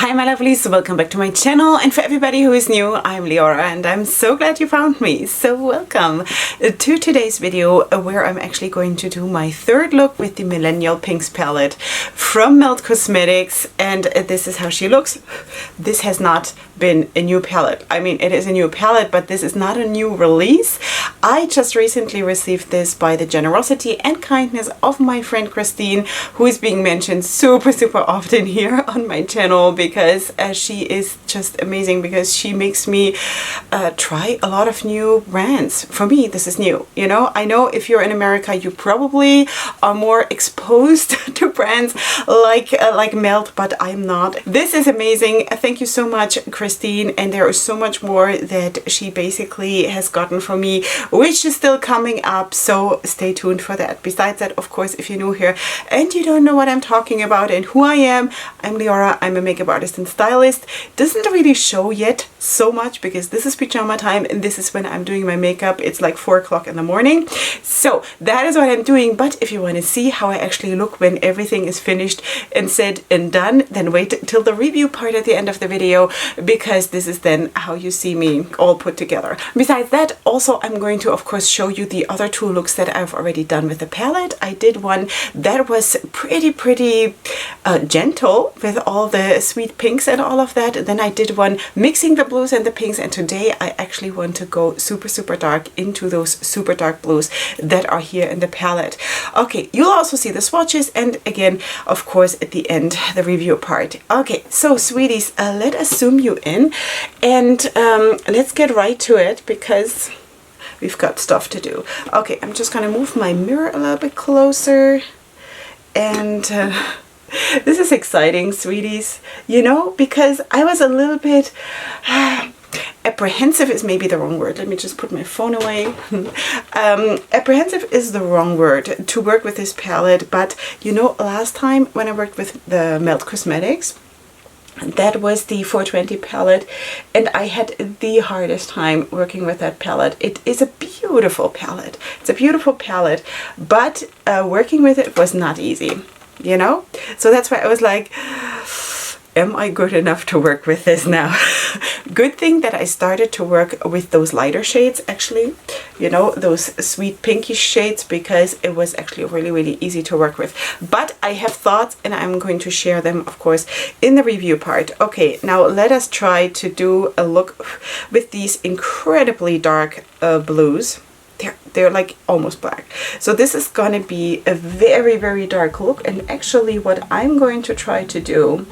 Hi my lovelies, welcome back to my channel, and for everybody who is new, I'm Leorah and I'm so glad you found me. So welcome to today's video where I'm actually going to do my third look with the Millennial Pinx palette from Melt Cosmetics, and this is how she looks. This has not been a new palette. I mean, it is a new palette, but this is not a new release. I just recently received this by the generosity and kindness of my friend Christine, who is being mentioned super often here on my channel because she is just amazing, because she makes me try a lot of new brands. For me, this is new. You know, I know if you're in America, you probably are more exposed to brands like Melt, but I'm not. This is amazing. Thank you so much, Christine. And there is so much more that she basically has gotten from me, which is still coming up. So stay tuned for that. Besides that, of course, if you're new here and you don't know what I'm talking about and who I am, I'm Leorah. I'm a makeup artist and stylist. Doesn't really show yet so much because this is pajama time and this is when I'm doing my makeup. It's like 4 o'clock in the morning. So that is what I'm doing. But if you want to see how I actually look when everything is finished and said and done, then wait till the review part at the end of the video, because this is then how you see me all put together. Besides that, also I'm going to of course show you the other two looks that I've already done with the palette. I did one that was pretty gentle with all the sweet pinks and all of that. Then I did one mixing the blues and the pinks, and today I actually want to go super dark into those super dark blues that are here in the palette. Okay, you'll also see the swatches, and again, of course, at the end, the review part. Okay, so sweeties, let us zoom you in and let's get right to it because we've got stuff to do. Okay, I'm just gonna move my mirror a little bit closer, and this is exciting, sweeties, you know, because I was a little bit apprehensive is maybe the wrong word. Let me just put my phone away. Apprehensive is the wrong word to work with this palette, but you know, last time when I worked with the Melt Cosmetics, that was the 420 palette, and I had the hardest time working with that palette. It is a beautiful palette. It's a beautiful palette, but working with it was not easy, you know? So that's why I was like, am I good enough to work with this now? Good thing that I started to work with those lighter shades, actually, you know, those sweet pinkish shades, because it was actually really easy to work with. But I have thoughts and I'm going to share them, of course, in the review part. Okay, now let us try to do a look with these incredibly dark blues. They're like almost black. So this is going to be a very dark look, and actually what I'm going to try to do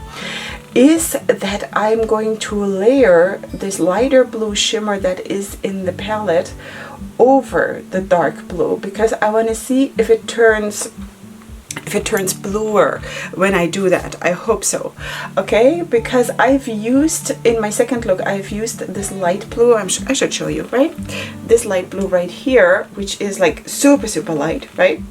is that I'm going to layer this lighter blue shimmer that is in the palette over the dark blue, because I want to see if it turns bluer when I do that. I hope so. Okay, because I've used, in my second look, I've used this light blue. I should show you, right? This light blue right here, which is like super light, right?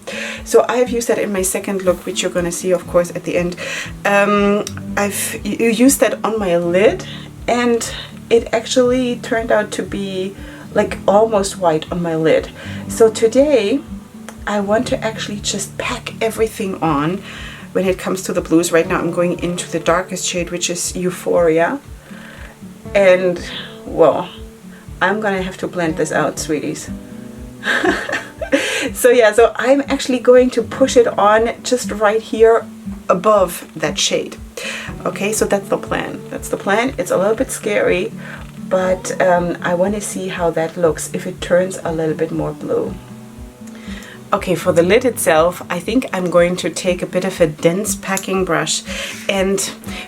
So I've used that in my second look, which you're gonna see, of course, at the end. I've used that on my lid, and it actually turned out to be like almost white on my lid. So today I want to actually just pack everything on when it comes to the blues. Right now I'm going into the darkest shade, which is Euphoria. And, well, I'm gonna have to blend this out, sweeties. So yeah, so I'm actually going to push it on just right here above that shade. Okay, so that's the plan. That's the plan. It's a little bit scary, but I want to see how that looks if it turns a little bit more blue. Okay, for the lid itself, I think I'm going to take a bit of a dense packing brush. And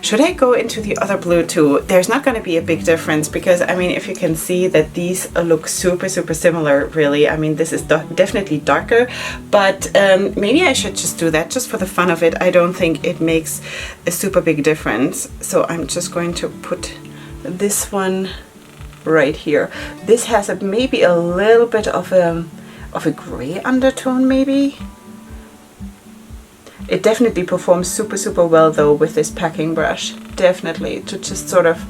should I go into the other blue too? There's not going to be a big difference, because I mean, if you can see that these look super similar, really. I mean, this is definitely darker, but maybe I should just do that just for the fun of it. I don't think it makes a super big difference. So I'm just going to put this one right here. This has maybe a little bit of a gray undertone, maybe. It definitely performs super well though with this packing brush, definitely, to just sort of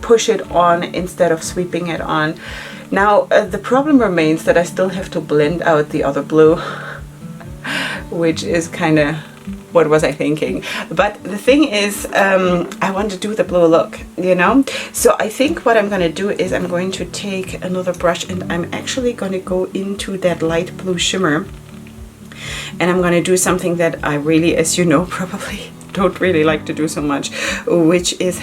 push it on instead of sweeping it on. Now the problem remains that I still have to blend out the other blue, which is kind of what was I thinking? But the thing is, I want to do the blue look, you know? So I think what I'm going to do is I'm going to take another brush and I'm actually going to go into that light blue shimmer. And I'm going to do something that I really, as you know, probably don't really like to do so much, which is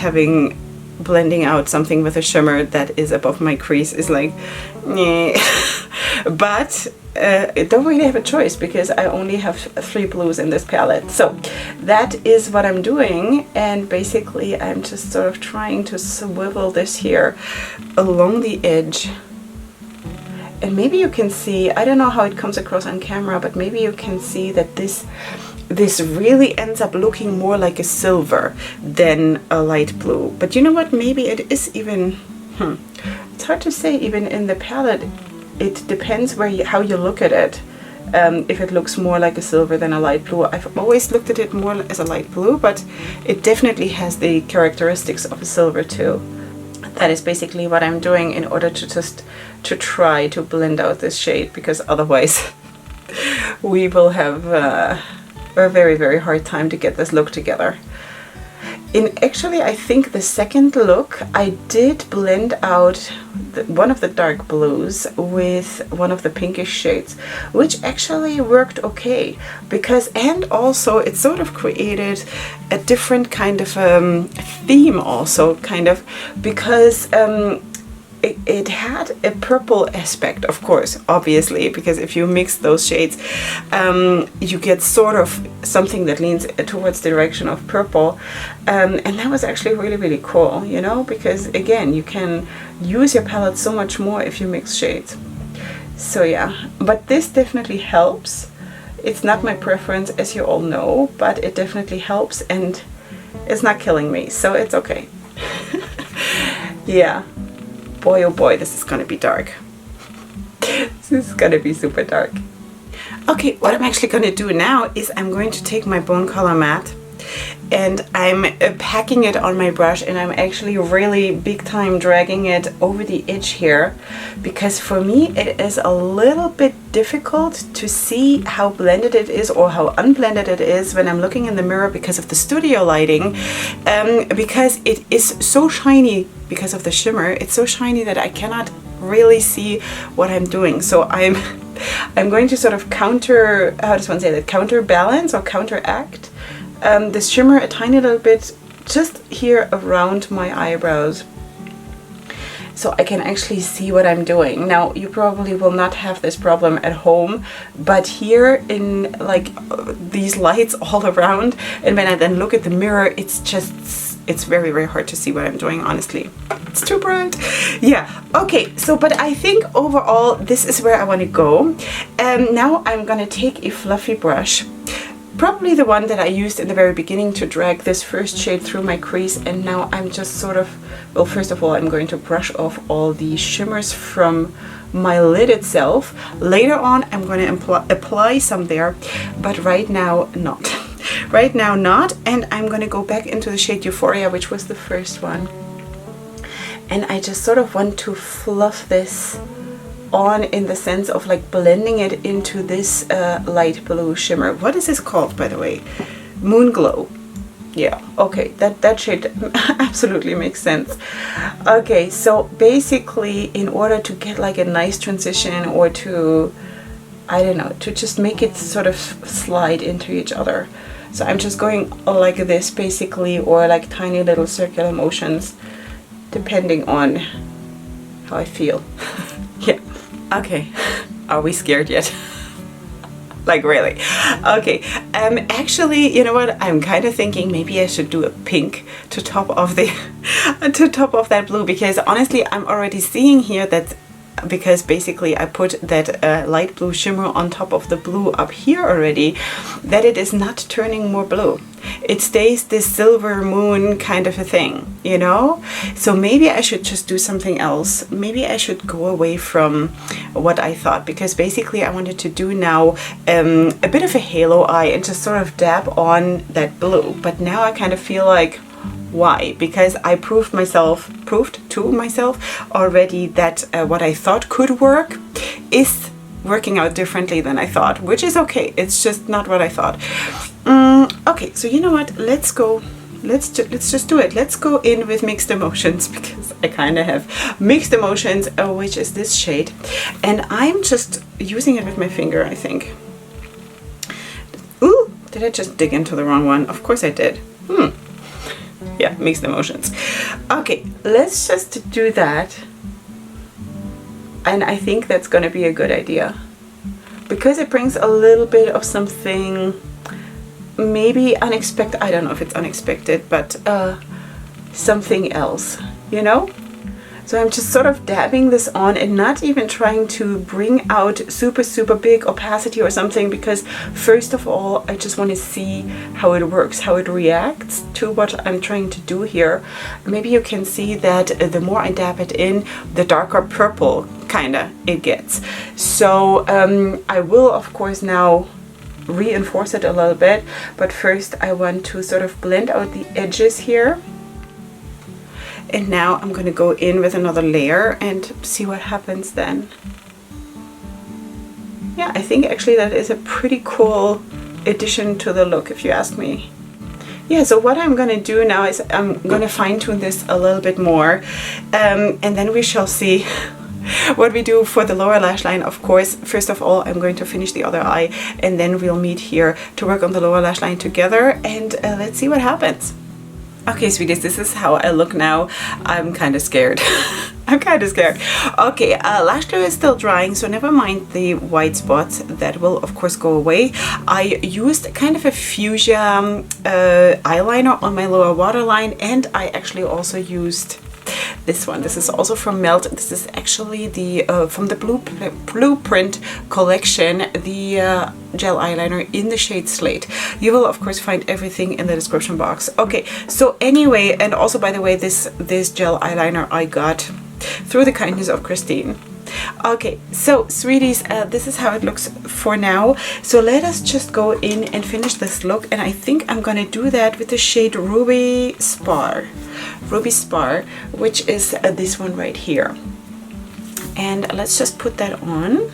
blending out something with a shimmer that is above my crease is like, but I don't really have a choice because I only have 3 blues in this palette. So that is what I'm doing, and basically I'm just sort of trying to swivel this here along the edge. And maybe you can see, I don't know how it comes across on camera, but maybe you can see that this really ends up looking more like a silver than a light blue. But you know what, maybe it is even, it's hard to say. Even in the palette, it depends how you look at it. If it looks more like a silver than a light blue. I've always looked at it more as a light blue, but it definitely has the characteristics of a silver too. That is basically what I'm doing in order to try to blend out this shade, because otherwise we will have a very, very hard time to get this look together. Actually, I think the second look I did blend out one of the dark blues with one of the pinkish shades, which actually worked okay, because, and also it sort of created a different kind of theme also, kind of, because it had a purple aspect, of course, obviously, because if you mix those shades, you get sort of something that leans towards the direction of purple, and that was actually really, really cool, you know, because again, you can use your palette so much more if you mix shades. So yeah, but this definitely helps. It's not my preference, as you all know, but it definitely helps, and it's not killing me, so it's okay. Yeah. Boy, oh boy, this is gonna be dark. This is gonna be super dark. Okay, what I'm actually gonna do now is I'm going to take my bone color matte and I'm packing it on my brush, and I'm actually really big time dragging it over the edge here, because for me it is a little bit difficult to see how blended it is or how unblended it is when I'm looking in the mirror because of the studio lighting, because it is so shiny because of the shimmer. It's so shiny that I cannot really see what I'm doing. So I'm going to sort of counterbalance or counteract this shimmer a tiny little bit just here around my eyebrows, so I can actually see what I'm doing. Now, you probably will not have this problem at home, but here in like these lights all around, and when I then look at the mirror, it's very, very hard to see what I'm doing, honestly. It's too bright. Yeah, okay, so, but I think overall, this is where I want to go. Now I'm gonna take a fluffy brush, probably the one that I used in the very beginning to drag this first shade through my crease, and now I'm just sort of, well, first of all, I'm going to brush off all the shimmers from my lid itself. Later on, I'm going to apply some there, but right now, not. Right now, not, and I'm going to go back into the shade Euphoria, which was the first one. And I just sort of want to fluff this on in the sense of like blending it into this light blue shimmer. What is this called, by the way? Moon Glow. Yeah, okay, that shade absolutely makes sense. Okay, so basically in order to get like a nice transition, or to, I don't know, to just make it sort of slide into each other. So I'm just going like this basically, or like tiny little circular motions depending on how I feel. Yeah. Okay, are we scared yet? Like, really? Okay, actually, you know what? I'm kind of thinking maybe I should do a pink to top of the that blue, because honestly, I'm already seeing here that, because basically I put that light blue shimmer on top of the blue up here already, that it is not turning more blue. It stays this silver moon kind of a thing, you know? So maybe I should just do something else. Maybe I should go away from what I thought, because basically I wanted to do now a bit of a halo eye and just sort of dab on that blue. But now I kind of feel like, why? Because I proved to myself already that what I thought could work is working out differently than I thought, which is okay. It's just not what I thought. Okay, so you know what? Let's go. Let's just do it. Let's go in with mixed emotions, because I kind of have mixed emotions, which is this shade, and I'm just using it with my finger, I think. Ooh, did I just dig into the wrong one? Of course I did. Yeah, mixed emotions. Okay, let's just do that, and I think that's gonna be a good idea, because it brings a little bit of something maybe unexpected. I don't know if it's unexpected, but something else, you know? So I'm just sort of dabbing this on and not even trying to bring out super big opacity or something, because first of all, I just want to see how it works, how it reacts to what I'm trying to do here. Maybe you can see that the more I dab it in, the darker purple kinda it gets. So I will of course now reinforce it a little bit, but first I want to sort of blend out the edges here, and now I'm going to go in with another layer and see what happens then. Yeah, I think actually that is a pretty cool addition to the look, if you ask me. Yeah, so what I'm going to do now is I'm going to fine-tune this a little bit more, and then we shall see what we do for the lower lash line. Of course, first of all, I'm going to finish the other eye, and then we'll meet here to work on the lower lash line together, and let's see what happens. Okay, sweeties, this is how I look now. I'm kind of scared. I'm kind of scared. Okay, lash glue is still drying, so never mind the white spots. That will, of course, go away. I used kind of a fuchsia eyeliner on my lower waterline, and I actually also used this one. This is also from Melt. This is actually the from the Blueprint collection, the gel eyeliner in the shade Slate. You will of course find everything in the description box. Okay, so anyway, and also by the way, this gel eyeliner I got through the kindness of Christine. Okay, so sweeties, this is how it looks for now. So let us just go in and finish this look, and I think I'm gonna do that with the shade Ruby Spar, which is this one right here. And let's just put that on.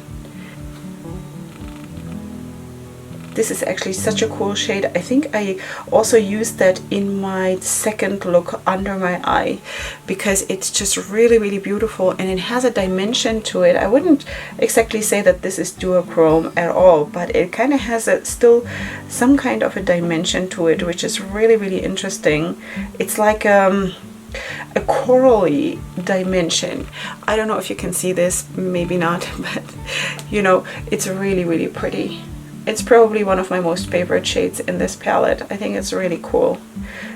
This is actually such a cool shade. I think I also used that in my second look under my eye, because it's just really beautiful, and it has a dimension to it. I wouldn't exactly say that this is duochrome at all, but it kind of has still some kind of a dimension to it, which is really interesting. It's like a corally dimension. I don't know if you can see this, maybe not, but you know, it's really pretty. It's probably one of my most favorite shades in this palette. I think it's really cool.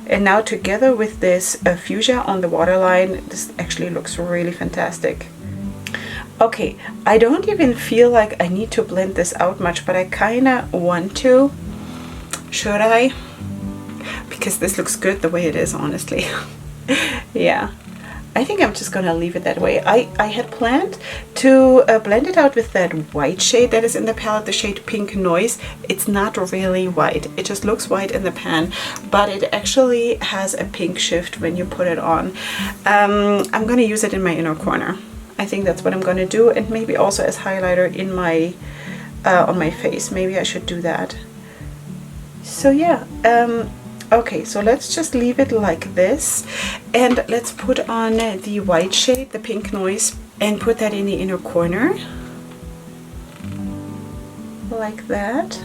And now together with this fuchsia on the waterline, this actually looks really fantastic. Okay, I don't even feel like I need to blend this out much, but I kind of want to. Should I? Because this looks good the way it is, honestly. Yeah. I think I'm just gonna leave it that way. I had planned to blend it out with that white shade that is in the palette, the shade Pink Noise. It's not really white, it just looks white in the pan, but it actually has a pink shift when you put it on. I'm gonna use it in my inner corner. I think that's what I'm gonna do, and maybe also as highlighter in my on my face. Maybe I should do that. So yeah, okay, so let's just leave it like this, and let's put on the white shade, the Pink Noise, and put that in the inner corner like that.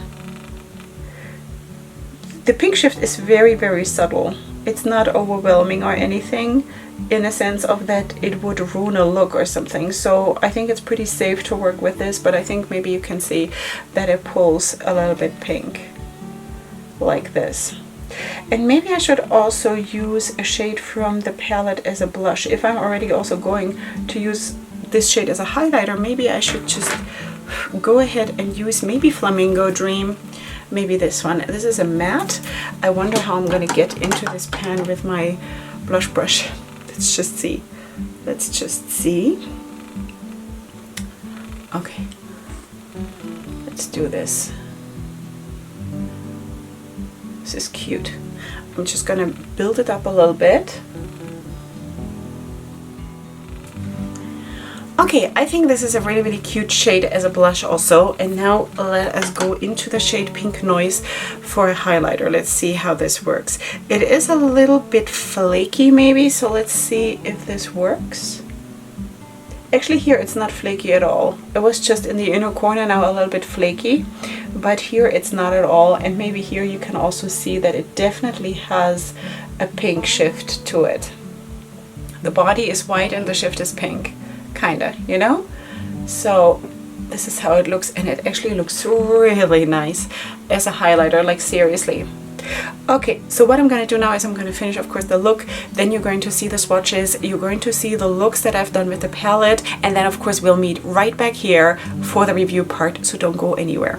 The pink shift is very subtle. It's not overwhelming or anything, in a sense of that it would ruin a look or something. So I think it's pretty safe to work with this, but I think maybe you can see that it pulls a little bit pink like this. And maybe I should also use a shade from the palette as a blush. If I'm already also going to use this shade as a highlighter, maybe I should just go ahead and use maybe Flamingo Dream, maybe this one. This is a matte. I wonder how I'm going to get into this pan with my blush brush. Let's just see. Let's just see. Okay, let's do this. This is cute. I'm just gonna build it up a little bit. Okay, I think this is a really, really cute shade as a blush also. And now let us go into the shade Pink Noise for a highlighter. Let's see how this works. It is a little bit flaky maybe, so let's see if this works. Actually here it's not flaky at all. It was just in the inner corner now a little bit flaky, but here it's not at all. And maybe here you can also see that it definitely has a pink shift to it. The body is white and the shift is pink. Kinda, you know? So this is how it looks, and it actually looks really nice as a highlighter, like seriously. Okay, so what I'm going to do now is I'm going to finish, of course, the look. Then you're going to see the swatches. You're going to see the looks that I've done with the palette. And then, of course, we'll meet right back here for the review part. So don't go anywhere.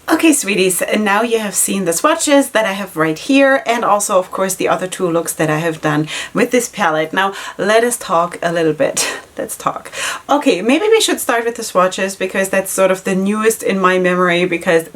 Okay, sweeties, and now you have seen the swatches that I have right here, and also, of course, the other two looks that I have done with this palette. Now, let us talk a little bit. Let's talk. Okay, maybe we should start with the swatches because that's sort of the newest in my memory, because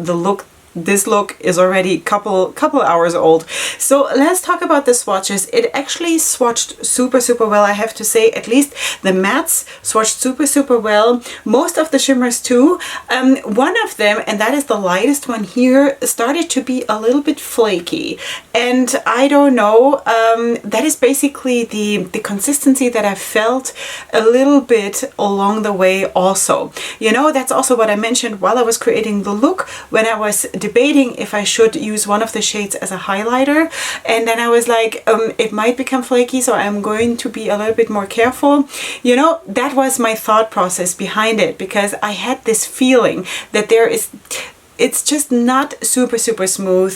this look is already couple hours old. So let's talk about the swatches. It actually swatched super well, I have to say. At least the mattes swatched super well. Most of the shimmers too. One of them, and that is the lightest one here, started to be a little bit flaky, and I don't know, that is basically the consistency that I felt a little bit along the way also. You know, that's also what I mentioned while I was creating the look, when I was debating if I should use one of the shades as a highlighter, and then I was like, it might become flaky, so I'm going to be a little bit more careful. You know, that was my thought process behind it, because I had this feeling that it's just not super smooth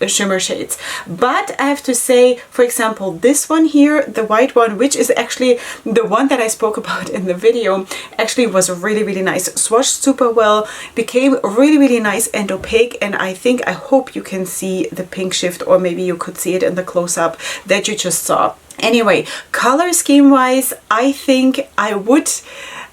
shimmer shades. But I have to say, for example, this one here, the white one, which is actually the one that I spoke about in the video, actually was really nice. Swatched super well, became really nice and opaque, and I hope you can see the pink shift, or maybe you could see it in the close-up that you just saw. Anyway, color scheme wise, I think I would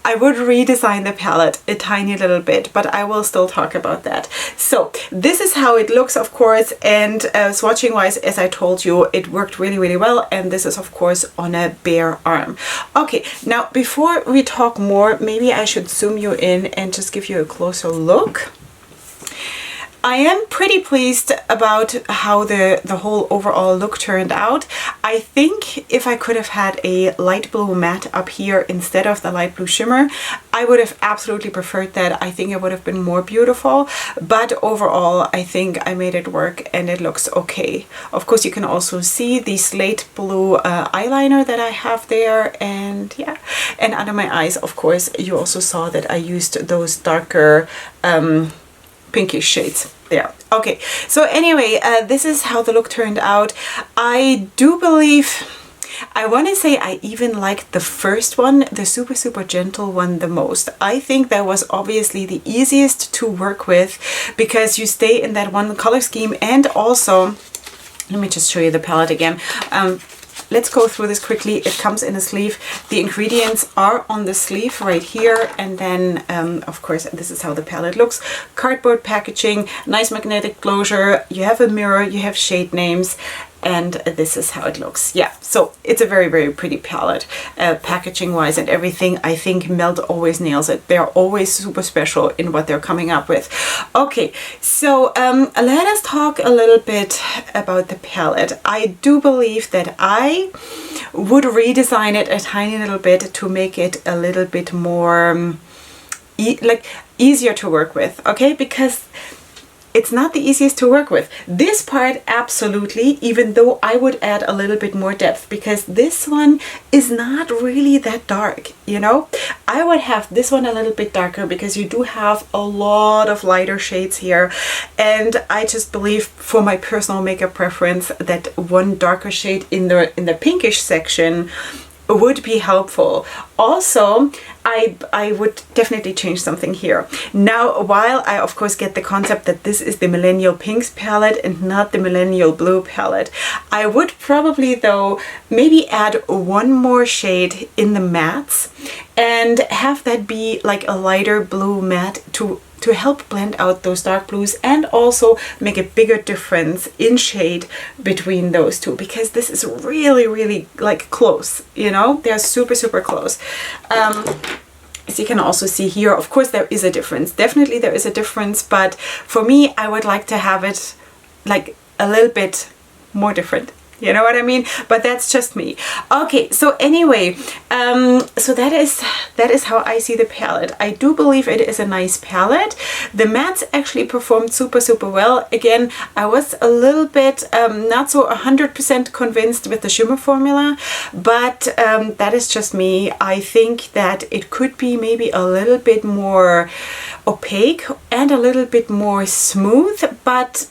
redesign the palette a tiny little bit, but I will still talk about that. So this is how it looks, of course, and swatching wise, as I told you, it worked really well, and this is of course on a bare arm. Okay, now before we talk more, maybe I should zoom you in and just give you a closer look. I am pretty pleased about how the whole overall look turned out. I think if I could have had a light blue matte up here instead of the light blue shimmer, I would have absolutely preferred that. I think it would have been more beautiful, but overall I think I made it work and it looks okay. Of course, you can also see the slate blue eyeliner that I have there, and yeah, and under my eyes, of course, you also saw that I used those darker pinkish shades there. Okay, so anyway, this is how the look turned out. I do believe, I want to say I even liked the first one, the super gentle one, the most. I think that was obviously the easiest to work with, because you stay in that one color scheme, and also, let me just show you the palette again. Let's go through this quickly. It comes in a sleeve. The ingredients are on the sleeve right here, and then of course this is how the palette looks. Cardboard packaging, nice magnetic closure, you have a mirror, you have shade names, and this is how it looks. Yeah, so it's a very pretty palette, packaging wise and everything. I think Melt always nails it. They're always super special in what they're coming up with. Okay, so let us talk a little bit about the palette. I do believe that I would redesign it a tiny little bit to make it a little bit more easier to work with, okay? Because it's not the easiest to work with. This part, absolutely, even though I would add a little bit more depth, because this one is not really that dark, you know? I would have this one a little bit darker, because you do have a lot of lighter shades here, and I just believe, for my personal makeup preference, that one darker shade in the pinkish section would be helpful. Also, I would definitely change something here. Now, while I of course get the concept that this is the Millennial Pinx palette and not the Millennial Blue palette, I would probably though maybe add one more shade in the mattes and have that be like a lighter blue matte to help blend out those dark blues and also make a bigger difference in shade between those two, because this is really like close, you know, they're super close. As you can also see here, of course there is a difference, definitely there is a difference, but for me I would like to have it like a little bit more different. You know what I mean? But that's just me. Okay, so anyway, so that is how I see the palette. I do believe it is a nice palette. The mattes actually performed super well. Again, I was a little bit not so 100% convinced with the shimmer formula, but that is just me. I think that it could be maybe a little bit more opaque and a little bit more smooth, but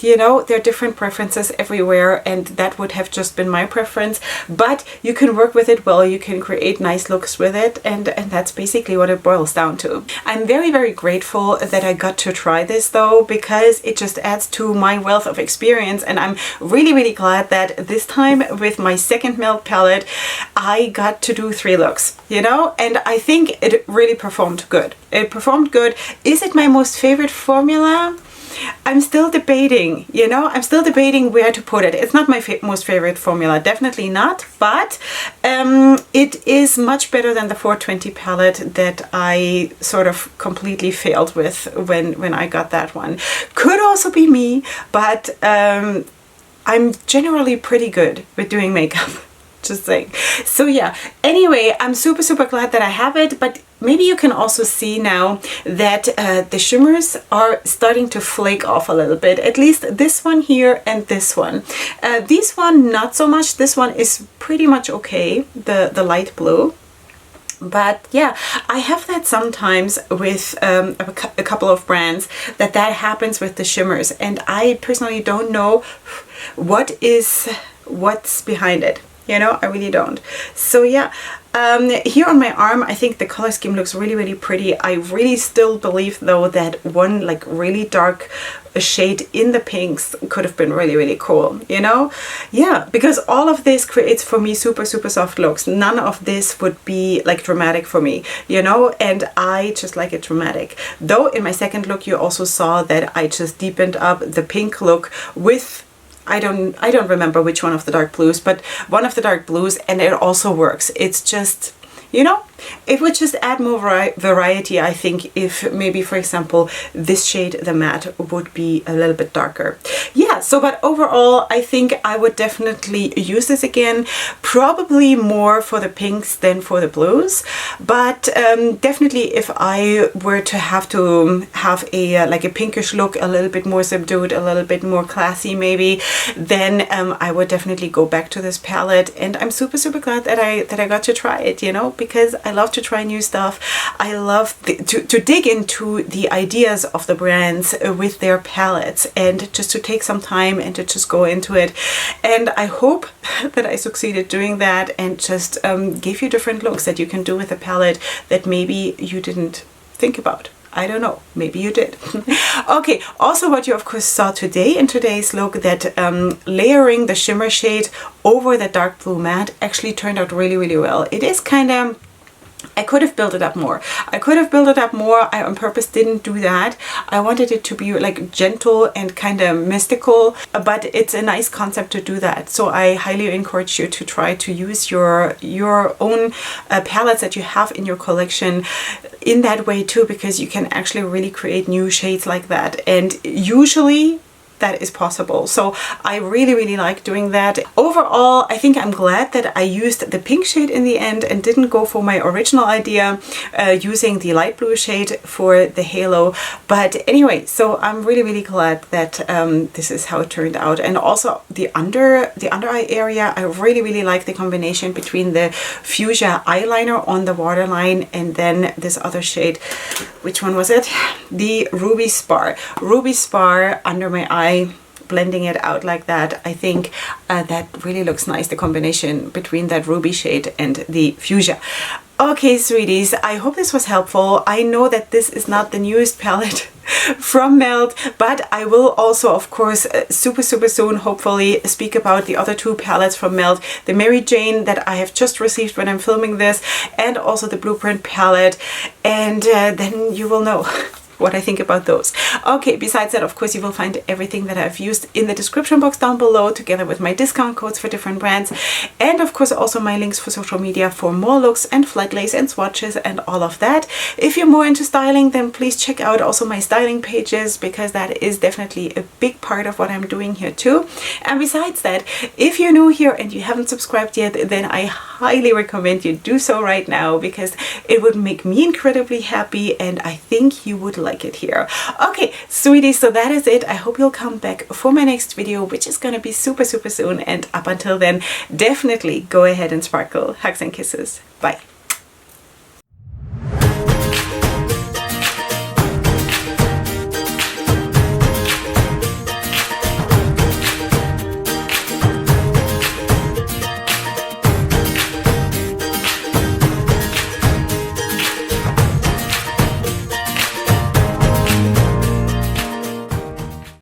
you know, there are different preferences everywhere, and that would have just been my preference, but you can work with it well, you can create nice looks with it, and that's basically what it boils down to. I'm very grateful that I got to try this though, because it just adds to my wealth of experience, and I'm really glad that this time with my second melt palette I got to do 3 looks, you know, and I think it really performed good. It performed good. Is it my most favorite formula? I'm still debating, you know, I'm still debating where to put it. It's not my most favorite formula, definitely not, but it is much better than the 420 palette that I sort of completely failed with when I got that one. Could also be me, but I'm generally pretty good with doing makeup. Just saying. So yeah, anyway, I'm super glad that I have it, but maybe you can also see now that the shimmers are starting to flake off a little bit, at least this one here and this one. This one not so much. This one is pretty much okay, the light blue. But yeah, I have that sometimes with a couple of brands that happens with the shimmers, and I personally don't know what's behind it. You know, I really don't. So yeah, here on my arm, I think the color scheme looks really pretty. I really still believe though that one like really dark shade in the pinks could have been really cool, you know? Yeah, because all of this creates for me super soft looks. None of this would be like dramatic for me, you know, and I just like it dramatic. Though in my second look you also saw that I just deepened up the pink look with I don't remember which one of the dark blues, but one of the dark blues, and it also works. It's just, you know, it would just add more variety, I think, if maybe, for example, this shade, the matte, would be a little bit darker. Yeah, so but overall, I think I would definitely use this again, probably more for the pinks than for the blues, but definitely if I were to have a like a pinkish look, a little bit more subdued, a little bit more classy maybe, then I would definitely go back to this palette, and I'm super glad that I got to try it, you know, because I love to try new stuff. I love to dig into the ideas of the brands with their palettes, and just to take some time and to just go into it. And I hope that I succeeded doing that and just gave you different looks that you can do with a palette that maybe you didn't think about. I don't know, maybe you did. Okay, also what you of course saw today in today's look, that layering the shimmer shade over the dark blue matte actually turned out really well. It is kind of, I could have built it up more. I on purpose didn't do that. I wanted it to be like gentle and kind of mystical, but it's a nice concept to do that. So I highly encourage you to try to use your own palettes that you have in your collection in that way too, because you can actually really create new shades like that. And usually that is possible. So I really like doing that. Overall, I think I'm glad that I used the pink shade in the end and didn't go for my original idea using the light blue shade for the halo. But anyway, so I'm really glad that this is how it turned out. And also the under eye area, I really like the combination between the fuchsia eyeliner on the waterline and then this other shade. Which one was it? The Ruby Spar. Ruby Spar under my eye blending it out like that, I think that really looks nice, the combination between that ruby shade and the fuchsia. Okay, sweeties, I hope this was helpful. I know that this is not the newest palette from Melt, but I will also, of course, super soon, hopefully, speak about the other two palettes from Melt, the Mary Jane that I have just received when I'm filming this, and also the Blueprint palette, and then you will know what I think about those. Okay, besides that, of course, you will find everything that I've used in the description box down below, together with my discount codes for different brands, and of course also my links for social media for more looks and flat lace and swatches and all of that. If you're more into styling, then please check out also my styling pages, because that is definitely a big part of what I'm doing here too. And besides that, if you're new here and you haven't subscribed yet, then I highly recommend you do so right now, because it would make me incredibly happy, and I think you would like it here. Okay, sweeties, so that is it. I hope you'll come back for my next video, which is gonna be super soon, and up until then, definitely go ahead and sparkle. Hugs and kisses. Bye.